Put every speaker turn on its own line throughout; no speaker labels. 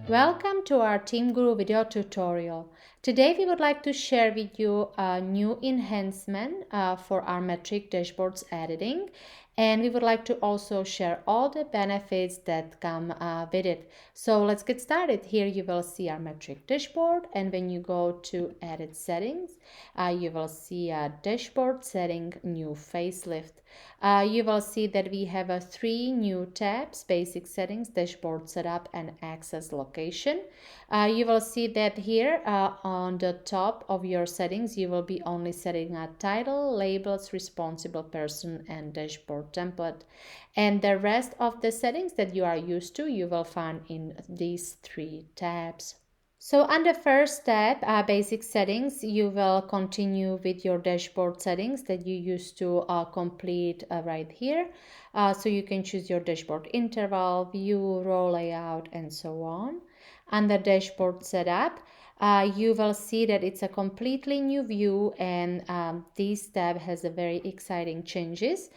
Welcome to our TeamGuru video tutorial. Today we would like to share with you a new enhancement for our metric dashboards editing, and we would like to also share all the benefits that come with it. So let's get started. Here you will see our metric dashboard, and when you go to edit settings, you will see a dashboard setting new facelift. You will see that we have three new tabs: basic settings, dashboard setup, and access location. You will see that here on the top of your settings, you will be only setting a title, labels, responsible person, and dashboard template. And the rest of the settings that you are used to, you will find in these three tabs. So under first tab, basic settings, you will continue with your dashboard settings that you used to complete right here. So you can choose your dashboard interval, view, row layout, and so on. Under dashboard setup, you will see that it's a completely new view, and this tab has a very exciting changes.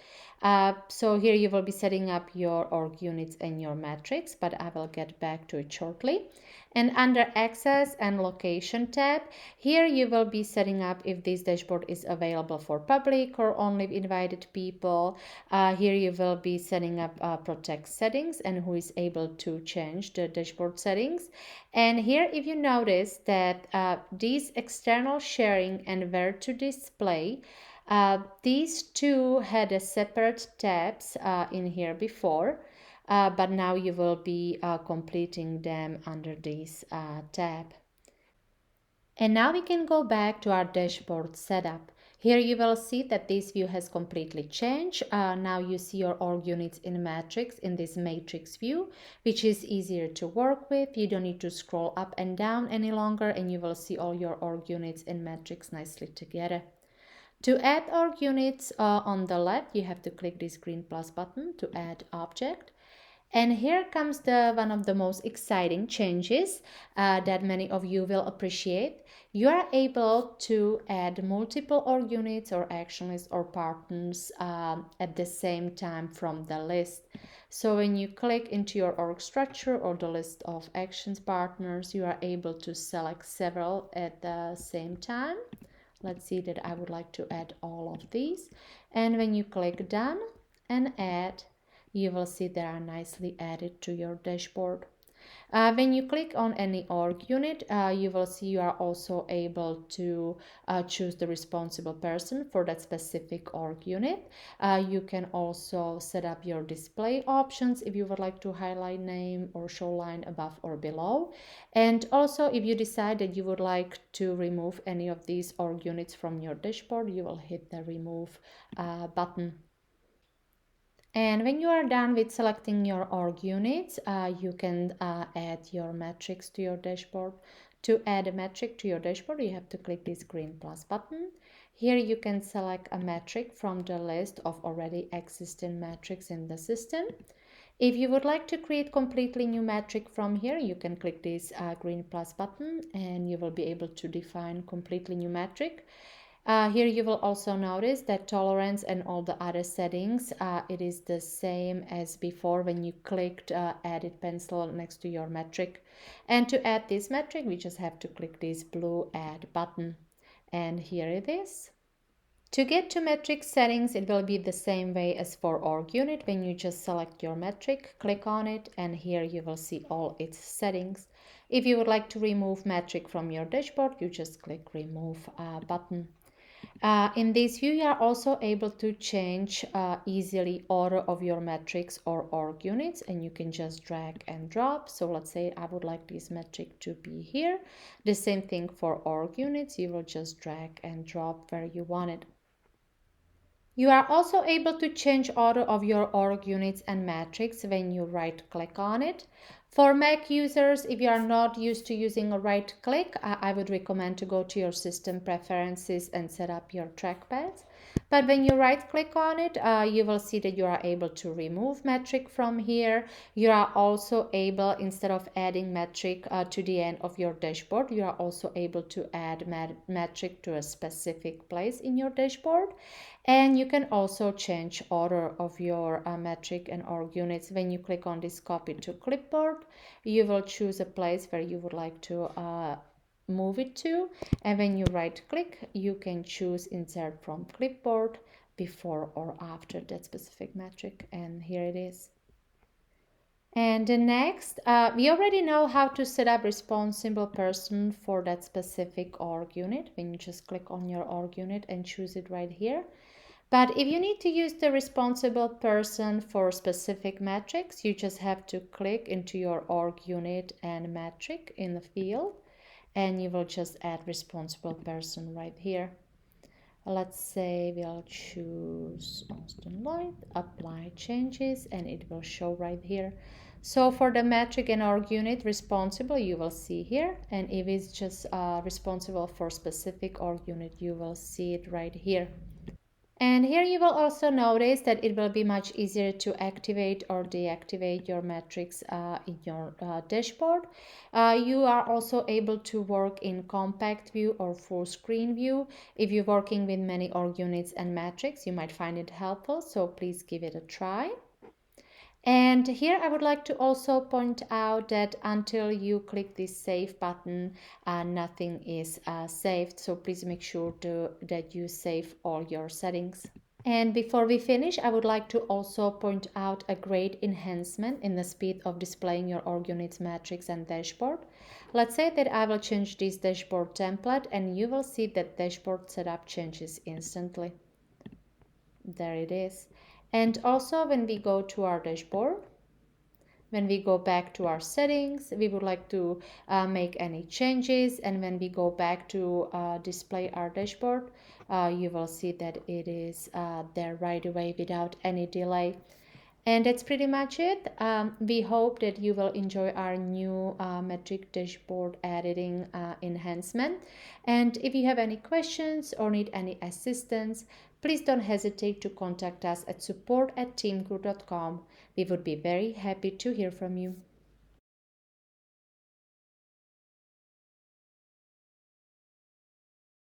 So here you will be setting up your org units and your metrics, but I will get back to it shortly. And under access and location tab, here you will be setting up if this dashboard is available for public or only invited people. Here you will be setting up protect settings and who is able to change the dashboard settings. And here if you notice that these external sharing and where to display, these two had a separate tabs in here before, but now you will be completing them under this tab. And now we can go back to our dashboard setup. Here you will see that this view has completely changed. Now you see your org units in matrix in this matrix view, which is easier to work with. You don't need to scroll up and down any longer, and you will see all your org units in matrix nicely together. To add org units on the left, you have to click this green plus button to add object. And here comes one of the most exciting changes that many of you will appreciate. You are able to add multiple org units or action lists or partners at the same time from the list. So when you click into your org structure or the list of actions partners, you are able to select several at the same time. Let's see that I would like to add all of these. And when you click done and add, you will see they are nicely added to your dashboard. When you click on any org unit, you will see you are also able to choose the responsible person for that specific org unit. You can also set up your display options if you would like to highlight name or show line above or below. And also if you decide that you would like to remove any of these org units from your dashboard, you will hit the remove button. And when you are done with selecting your org units, you can add your metrics to your dashboard. To add a metric to your dashboard, you have to click this green plus button. Here you can select a metric from the list of already existing metrics in the system. If you would like to create completely new metric from here, you can click this green plus button and you will be able to define completely new metric. Here you will also notice that tolerance and all the other settings, it is the same as before when you clicked edit pencil next to your metric. And to add this metric, we just have to click this blue add button. And here it is. To get to metric settings, it will be the same way as for org unit. When you just select your metric, click on it, and here you will see all its settings. If you would like to remove metric from your dashboard, you just click remove button. In this view, you are also able to change easily order of your metrics or org units, and you can just drag and drop. So let's say I would like this metric to be here. The same thing for org units. You will just drag and drop where you want it. You are also able to change order of your org units and metrics when you right click on it. For Mac users, if you are not used to using a right click, I would recommend to go to your system preferences and set up your trackpads. But when you right click on it, you will see that you are able to remove metric from here. You are also able, instead of adding metric to the end of your dashboard, you are also able to add metric to a specific place in your dashboard. And you can also change order of your metric and org units when you click on this copy to clipboard. dashboard, you will choose a place where you would like to move it to, and when you right click, you can choose insert from clipboard before or after that specific metric, and here it is. And the next, we already know how to set up responsible person for that specific org unit when you just click on your org unit and choose it right here. But if you need to use the responsible person for specific metrics, you just have to click into your org unit and metric in the field, and you will just add responsible person right here. Let's say we'll choose Austin Lloyd, apply changes, and it will show right here. So for the metric and org unit responsible, you will see here, and if it's just responsible for specific org unit, you will see it right here. And here you will also notice that it will be much easier to activate or deactivate your metrics in your dashboard. You are also able to work in compact view or full screen view. If you're working with many org units and metrics, you might find it helpful, so please give it a try. And here I would like to also point out that until you click this save button, nothing is saved. So please make sure that you save all your settings. And before we finish, I would like to also point out a great enhancement in the speed of displaying your org units, metrics, and dashboard. Let's say that I will change this dashboard template, and you will see that dashboard setup changes instantly. There it is. And also when we go to our dashboard, when we go back to our settings, we would like to make any changes, and when we go back to display our dashboard, you will see that it is there right away without any delay. And that's pretty much it. We hope that you will enjoy our new metric dashboard editing enhancement. And if you have any questions or need any assistance, please don't hesitate to contact us at support@teamguru.com. We would be very happy to hear from you.